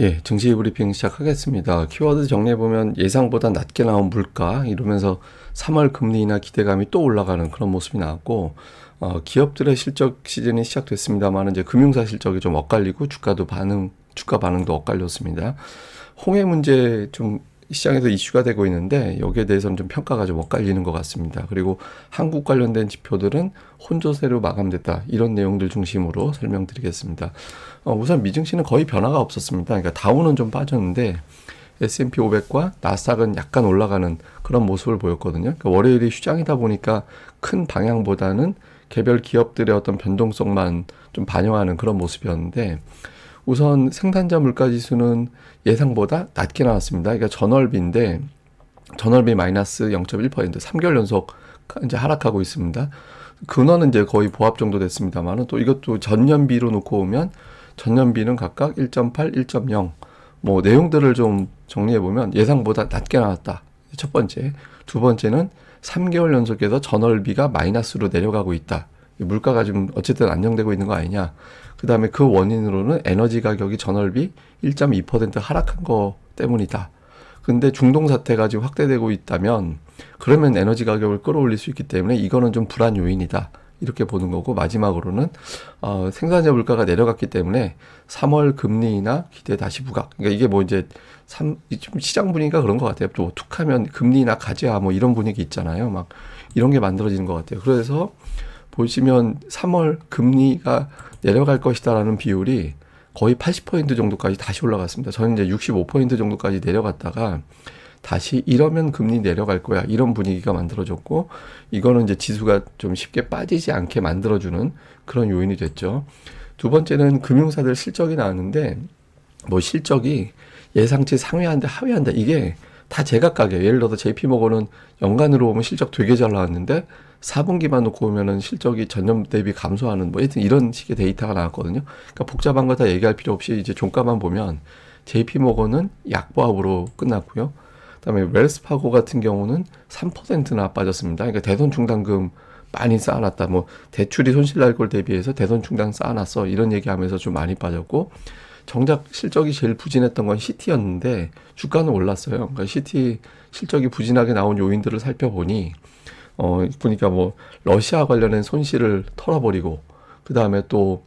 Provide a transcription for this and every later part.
예, 증시 브리핑 시작하겠습니다. 키워드 정리해보면 예상보다 낮게 나온 물가 이러면서 3월 금리나 기대감이 또 올라가는 그런 모습이 나왔고, 기업들의 실적 시즌이 시작됐습니다만 이제 금융사 실적이 좀 엇갈리고 주가 반응도 엇갈렸습니다. 홍해 문제 좀 시장에서 이슈가 되고 있는데 여기에 대해서는 좀 평가가 좀 엇갈리는 것 같습니다. 그리고 한국 관련된 지표들은 혼조세로 마감됐다. 이런 내용들 중심으로 설명드리겠습니다. 우선 미증시는 거의 변화가 없었습니다. 그러니까 다우는 좀 빠졌는데 S&P 500과 나스닥은 약간 올라가는 그런 모습을 보였거든요. 그러니까 월요일이 휴장이다 보니까 큰 방향보다는 개별 기업들의 어떤 변동성만 좀 반영하는 그런 모습이었는데, 우선 생산자 물가지수는 예상보다 낮게 나왔습니다. 그러니까 전월비 마이너스 0.1%, 3개월 연속 이제 하락하고 있습니다. 근원은 이제 거의 보합 정도 됐습니다만은 또 이것도 전년비로 놓고 보면 전년비는 각각 1.8, 1.0. 뭐 내용들을 좀 정리해 보면 예상보다 낮게 나왔다. 첫 번째. 두 번째는 3개월 연속해서 전월비가 마이너스로 내려가고 있다. 물가가 좀 어쨌든 안정되고 있는 거 아니냐. 그 다음에 그 원인으로는 에너지 가격이 전월비 1.2% 하락한 거 때문이다. 근데 중동 사태가 지금 확대되고 있다면 그러면 에너지 가격을 끌어올릴 수 있기 때문에 이거는 좀 불안 요인이다. 이렇게 보는 거고, 마지막으로는 생산자 물가가 내려갔기 때문에 3월 금리나 기대 다시 부각. 그러니까 이게 뭐 이제 좀 시장 분위기가 그런 것 같아요. 또 툭하면 금리나 가자 뭐 이런 분위기 있잖아요. 막 이런 게 만들어지는 것 같아요. 그래서 보시면 3월 금리가 내려갈 것이다라는 비율이 거의 80% 정도까지 다시 올라갔습니다. 저는 이제 65% 정도까지 내려갔다가 다시 이러면 금리 내려갈 거야, 이런 분위기가 만들어졌고, 이거는 이제 지수가 좀 쉽게 빠지지 않게 만들어주는 그런 요인이 됐죠. 두 번째는 금융사들 실적이 나왔는데, 뭐 실적이 예상치 상회한다 하회한다 이게 다 제각각이에요. 예를 들어서 JP모건은 연간으로 보면 실적 되게 잘 나왔는데 4분기만 놓고 보면은 실적이 전년 대비 감소하는 뭐 하여튼 이런 식의 데이터가 나왔거든요. 그러니까 복잡한 거 다 얘기할 필요 없이 이제 종가만 보면 JP모건은 약보합으로 끝났고요. 그다음에 웰스파고 같은 경우는 3%나 빠졌습니다. 그러니까 대손 충당금 많이 쌓아놨다. 뭐 대출이 손실 날 걸 대비해서 대손 충당 쌓아놨어. 이런 얘기하면서 좀 많이 빠졌고, 정작 실적이 제일 부진했던 건 CT였는데 주가는 올랐어요. 그러니까 CT 실적이 부진하게 나온 요인들을 살펴보니 보니까 뭐 러시아 관련된 손실을 털어버리고, 그 다음에 또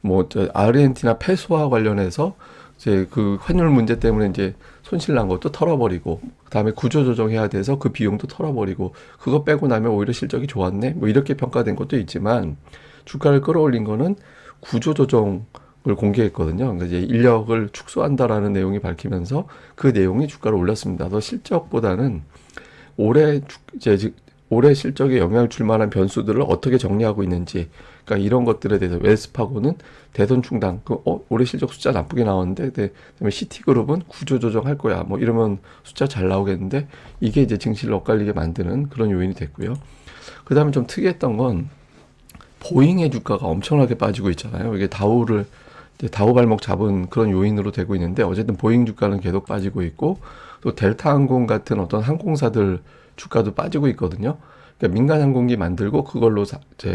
뭐 아르헨티나 페소와 관련해서 이제 그 환율 문제 때문에 이제 손실 난 것도 털어버리고, 그 다음에 구조조정해야 돼서 그 비용도 털어버리고, 그거 빼고 나면 오히려 실적이 좋았네 뭐 이렇게 평가된 것도 있지만, 주가를 끌어올린 거는 구조조정 을 공개했거든요. 그러니까 이제 인력을 축소한다라는 내용이 밝히면서 그 내용이 주가를 올렸습니다. 더 실적보다는 올해 실적에 영향을 줄 만한 변수들을 어떻게 정리하고 있는지, 그러니까 이런 것들에 대해서 웰스파고는 대손 충당, 올해 실적 숫자 나쁘게 나왔는데, 그다음에 시티그룹은 구조조정 할 거야. 뭐 이러면 숫자 잘 나오겠는데, 이게 이제 증시를 엇갈리게 만드는 그런 요인이 됐고요. 그다음에 좀 특이했던 건 보잉의 주가가 엄청나게 빠지고 있잖아요. 이게 다우 발목 잡은 그런 요인으로 되고 있는데, 어쨌든 보잉 주가는 계속 빠지고 있고, 또 델타 항공 같은 어떤 항공사들 주가도 빠지고 있거든요. 그러니까 민간 항공기 만들고 그걸로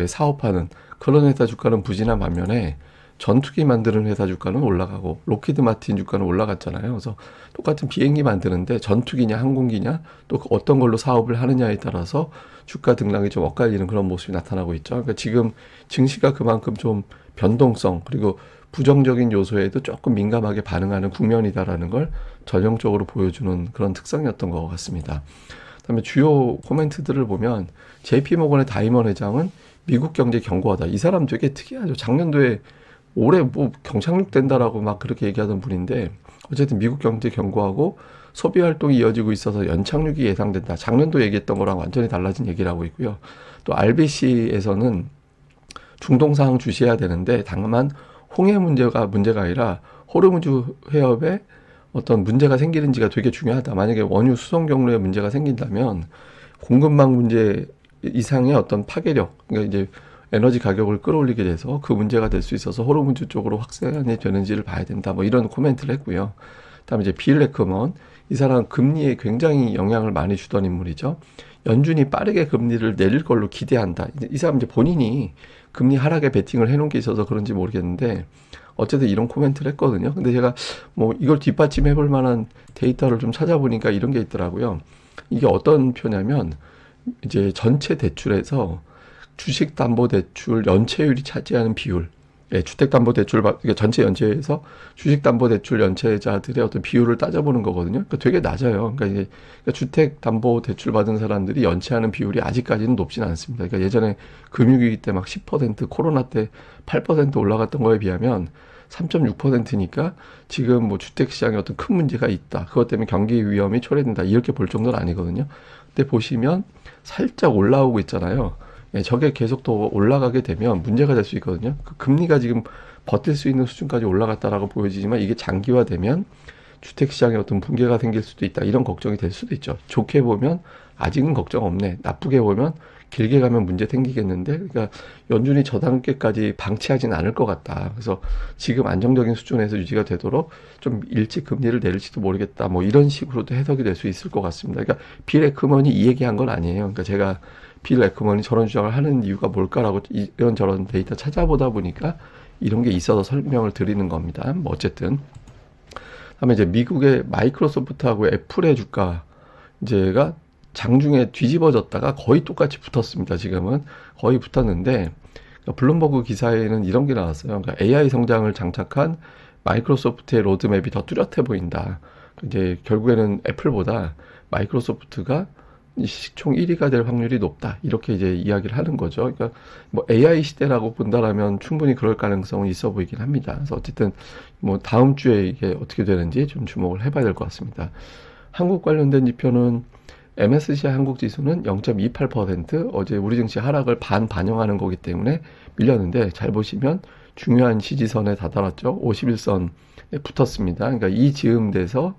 사업하는 그런 회사 주가는 부진한 반면에 전투기 만드는 회사 주가는 올라가고, 로키드 마틴 주가는 올라갔잖아요. 그래서 똑같은 비행기 만드는데 전투기냐 항공기냐 또 어떤 걸로 사업을 하느냐에 따라서 주가 등락이 좀 엇갈리는 그런 모습이 나타나고 있죠. 그러니까 지금 증시가 그만큼 좀 변동성, 그리고 부정적인 요소에도 조금 민감하게 반응하는 국면이다라는 걸 전형적으로 보여주는 그런 특성이었던 것 같습니다. 그다음에 주요 코멘트들을 보면 JP모건의 다이먼 회장은 미국 경제 견고하다. 이 사람 되게 특이하죠. 작년도에 올해 뭐 경착륙 된다라고 막 그렇게 얘기하던 분인데, 어쨌든 미국 경제 견고하고 소비 활동이 이어지고 있어서 연착륙이 예상된다. 작년도 얘기했던 거랑 완전히 달라진 얘기를 하고 있고요. 또 RBC에서는 중동 상황 주시해야 되는데, 다만 홍해 문제가 아니라 호르무즈 해협에 어떤 문제가 생기는지가 되게 중요하다. 만약에 원유 수송 경로에 문제가 생긴다면 공급망 문제 이상의 어떤 파괴력, 그러니까 이제 에너지 가격을 끌어올리게 돼서 그 문제가 될 수 있어서 호르무즈 쪽으로 확산이 되는지를 봐야 된다. 뭐 이런 코멘트를 했고요. 다음에 이제 빌 레크먼, 이 사람은 금리에 굉장히 영향을 많이 주던 인물이죠. 연준이 빠르게 금리를 내릴 걸로 기대한다. 이 사람 이제 본인이 금리 하락에 베팅을 해놓은 게 있어서 그런지 모르겠는데, 어쨌든 이런 코멘트를 했거든요. 근데 제가 뭐 이걸 뒷받침해 볼 만한 데이터를 좀 찾아보니까 이런 게 있더라고요. 이게 어떤 표냐면 이제 전체 대출에서 주식담보대출 연체율이 차지하는 비율, 예, 주택담보대출, 그러니까 전체 연체에서 주식담보대출 연체자들의 어떤 비율을 따져보는 거거든요. 그러니까 되게 낮아요. 그러니까 이게 그러니까 주택담보대출 받은 사람들이 연체하는 비율이 아직까지는 높진 않습니다. 그러니까 예전에 금융위기 때 막 10%, 코로나 때 8% 올라갔던 거에 비하면 3.6%니까 지금 뭐 주택시장에 어떤 큰 문제가 있다. 그것 때문에 경기 위험이 초래된다. 이렇게 볼 정도는 아니거든요. 근데 보시면 살짝 올라오고 있잖아요. 예, 저게 계속 더 올라가게 되면 문제가 될 수 있거든요. 그 금리가 지금 버틸 수 있는 수준까지 올라갔다라고 보여지지만 이게 장기화되면 주택시장에 어떤 붕괴가 생길 수도 있다. 이런 걱정이 될 수도 있죠. 좋게 보면 아직은 걱정 없네. 나쁘게 보면 길게 가면 문제 생기겠는데, 그러니까 연준이 저 단계까지 방치하진 않을 것 같다. 그래서 지금 안정적인 수준에서 유지가 되도록 좀 일찍 금리를 내릴지도 모르겠다. 뭐 이런 식으로도 해석이 될 수 있을 것 같습니다. 그러니까 빌 에크먼이 이 얘기한 건 아니에요. 그러니까 제가 빌 에크먼이 저런 주장을 하는 이유가 뭘까라고 이런저런 데이터 찾아보다 보니까 이런 게 있어서 설명을 드리는 겁니다. 뭐 어쨌든 다음에 이제 미국의 마이크로소프트하고 애플의 주가 이제가 장중에 뒤집어졌다가 거의 똑같이 붙었습니다. 지금은 거의 붙었는데 그러니까 블룸버그 기사에는 이런 게 나왔어요. 그러니까 AI 성장을 장착한 마이크로소프트의 로드맵이 더 뚜렷해 보인다. 이제 결국에는 애플보다 마이크로소프트가 시총 1위가 될 확률이 높다. 이렇게 이제 이야기를 하는 거죠. 그러니까 뭐 AI 시대라고 본다라면 충분히 그럴 가능성은 있어 보이긴 합니다. 그래서 어쨌든 뭐 다음 주에 이게 어떻게 되는지 좀 주목을 해봐야 될 것 같습니다. 한국 관련된 지표는 MSCI 한국 지수는 0.28%, 어제 우리 증시 하락을 반영하는 거기 때문에 밀렸는데 잘 보시면 중요한 지지선에 다다랐죠. 51선에 붙었습니다. 그러니까 이 즈음돼서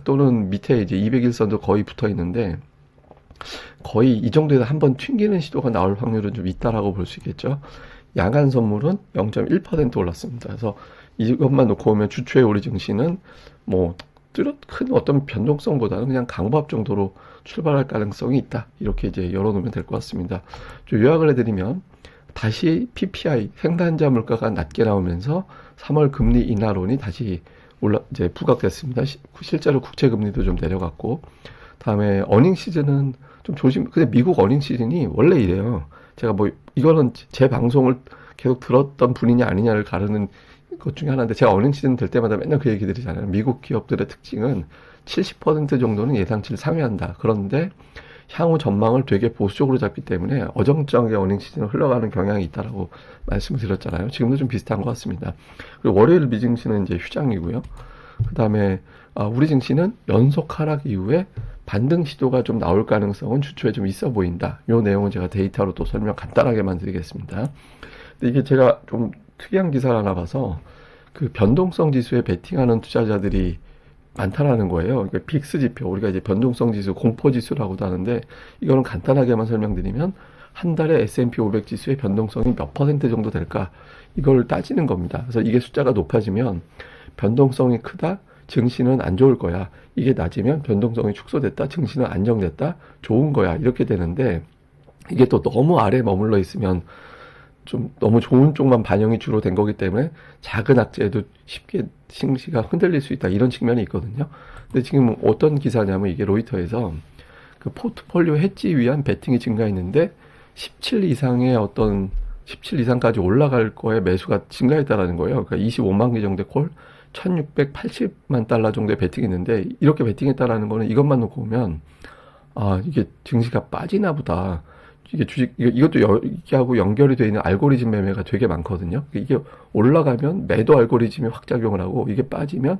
또는 밑에 이제 201선도 거의 붙어 있는데 거의 이 정도에서 한번 튕기는 시도가 나올 확률은 좀 있다라고 볼 수 있겠죠. 양한 선물은 0.1% 올랐습니다. 그래서 이것만 놓고 보면 주초에 우리 증시는 뭐 뚜렷 큰 어떤 변동성보다는 그냥 강보합 정도로 출발할 가능성이 있다. 이렇게 이제 열어놓으면 될 것 같습니다. 좀 요약을 해드리면 다시 PPI 생산자 물가가 낮게 나오면서 3월 금리 인하론이 다시 이제 부각됐습니다. 실제로 국채 금리도 좀 내려갔고, 다음에 어닝 시즌은 좀 근데 미국 어닝 시즌이 원래 이래요. 제가 뭐 이거는 제 방송을 계속 들었던 분이냐 아니냐를 가르는 것 중에 하나인데, 제가 어닝 시즌 될 때마다 맨날 그 얘기 드리잖아요. 미국 기업들의 특징은 70% 정도는 예상치를 상회한다. 그런데 향후 전망을 되게 보수적으로 잡기 때문에 어정쩡하게 어닝 시즌을 흘러가는 경향이 있다라고 말씀을 드렸잖아요. 지금도 좀 비슷한 것 같습니다. 그리고 월요일 미증시는 이제 휴장이고요. 그 다음에 우리 증시는 연속 하락 이후에 반등 시도가 좀 나올 가능성은 주초에 좀 있어 보인다. 이 내용은 제가 데이터로 또 설명 간단하게만 드리겠습니다. 근데 이게 제가 좀 특이한 기사를 하나 봐서 그 변동성 지수에 베팅하는 투자자들이 많다라는 거예요. 그러니까 빅스 지표, 우리가 이제 변동성 지수, 공포 지수라고도 하는데, 이거는 간단하게만 설명드리면 한 달에 S&P 500 지수의 변동성이 몇 퍼센트 정도 될까, 이걸 따지는 겁니다. 그래서 이게 숫자가 높아지면 변동성이 크다, 증시는 안 좋을 거야. 이게 낮으면 변동성이 축소됐다, 증시는 안정됐다, 좋은 거야. 이렇게 되는데, 이게 또 너무 아래에 머물러 있으면 좀 너무 좋은 쪽만 반영이 주로 된 거기 때문에 작은 악재에도 쉽게 증시가 흔들릴 수 있다, 이런 측면이 있거든요. 근데 지금 어떤 기사냐면 이게 로이터에서 그 포트폴리오 해지 위한 베팅이 증가했는데 17 이상의 17 이상까지 올라갈 거에 매수가 증가했다라는 거예요. 그러니까 25만 개 정도의 콜, 1680만 달러 정도의 베팅이 있는데, 이렇게 베팅했다라는 거는 이것만 놓고 보면 이게 증시가 빠지나 보다. 이게 이것도 여기하고 연결이 되어 있는 알고리즘 매매가 되게 많거든요. 이게 올라가면 매도 알고리즘이 확 작용을 하고, 이게 빠지면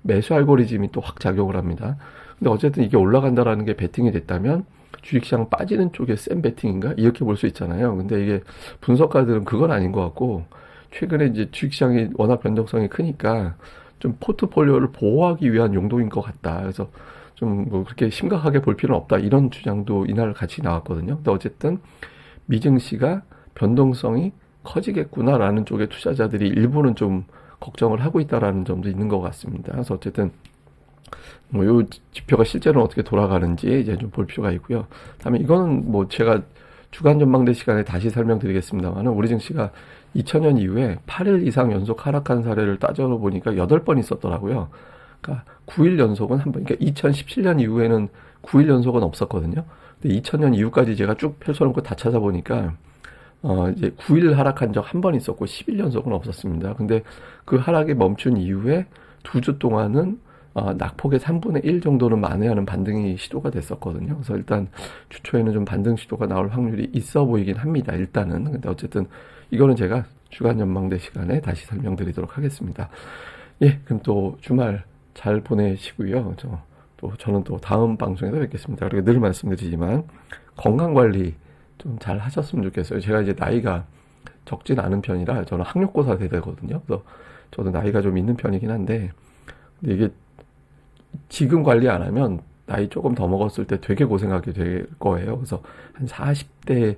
매수 알고리즘이 또 확 작용을 합니다. 근데 어쨌든 이게 올라간다라는 게 베팅이 됐다면 주식시장 빠지는 쪽에 센 베팅인가? 이렇게 볼 수 있잖아요. 근데 이게 분석가들은 그건 아닌 것 같고, 최근에 이제 주식시장이 워낙 변동성이 크니까 좀 포트폴리오를 보호하기 위한 용도인 것 같다. 그래서 좀 뭐 그렇게 심각하게 볼 필요는 없다, 이런 주장도 이날 같이 나왔거든요. 근데 어쨌든 미증시가 변동성이 커지겠구나라는 쪽의 투자자들이 일부는 좀 걱정을 하고 있다라는 점도 있는 것 같습니다. 그래서 어쨌든 뭐 요 지표가 실제로는 어떻게 돌아가는지 이제 좀 볼 필요가 있고요. 다음에 이거는 뭐 제가 주간 전망대 시간에 다시 설명드리겠습니다만 우리 증시가 2000년 이후에 8일 이상 연속 하락한 사례를 따져보니까 8번 있었더라고요. 그러니까 9일 연속은 한 번, 그러니까 2017년 이후에는 9일 연속은 없었거든요. 근데 2000년 이후까지 제가 쭉 펼쳐놓고 다 찾아보니까 이제 9일 하락한 적 한 번 있었고 10일 연속은 없었습니다. 근데 그 하락이 멈춘 이후에 2주 동안은 낙폭의 3분의 1 정도는 만회하는 반등이 시도가 됐었거든요. 그래서 일단 주초에는 좀 반등 시도가 나올 확률이 있어 보이긴 합니다. 일단은. 근데 어쨌든 이거는 제가 주간 전망대 시간에 다시 설명드리도록 하겠습니다. 예, 그럼 또 주말 잘 보내시고요. 저는 또 다음 방송에서 뵙겠습니다. 그리고 늘 말씀드리지만 건강 관리 좀 잘 하셨으면 좋겠어요. 제가 이제 나이가 적진 않은 편이라 저는 학력고사 세대거든요. 그래서 저도 나이가 좀 있는 편이긴 한데 근데 이게 지금 관리 안 하면 나이 조금 더 먹었을 때 되게 고생하게 될 거예요. 그래서 한 40대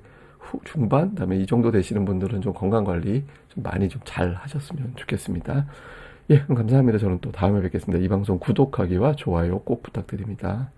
중반, 그다음에 이 정도 되시는 분들은 좀 건강 관리 좀 많이 좀 잘 하셨으면 좋겠습니다. 예, 그럼 감사합니다. 저는 또 다음에 뵙겠습니다. 이 방송 구독하기와 좋아요 꼭 부탁드립니다.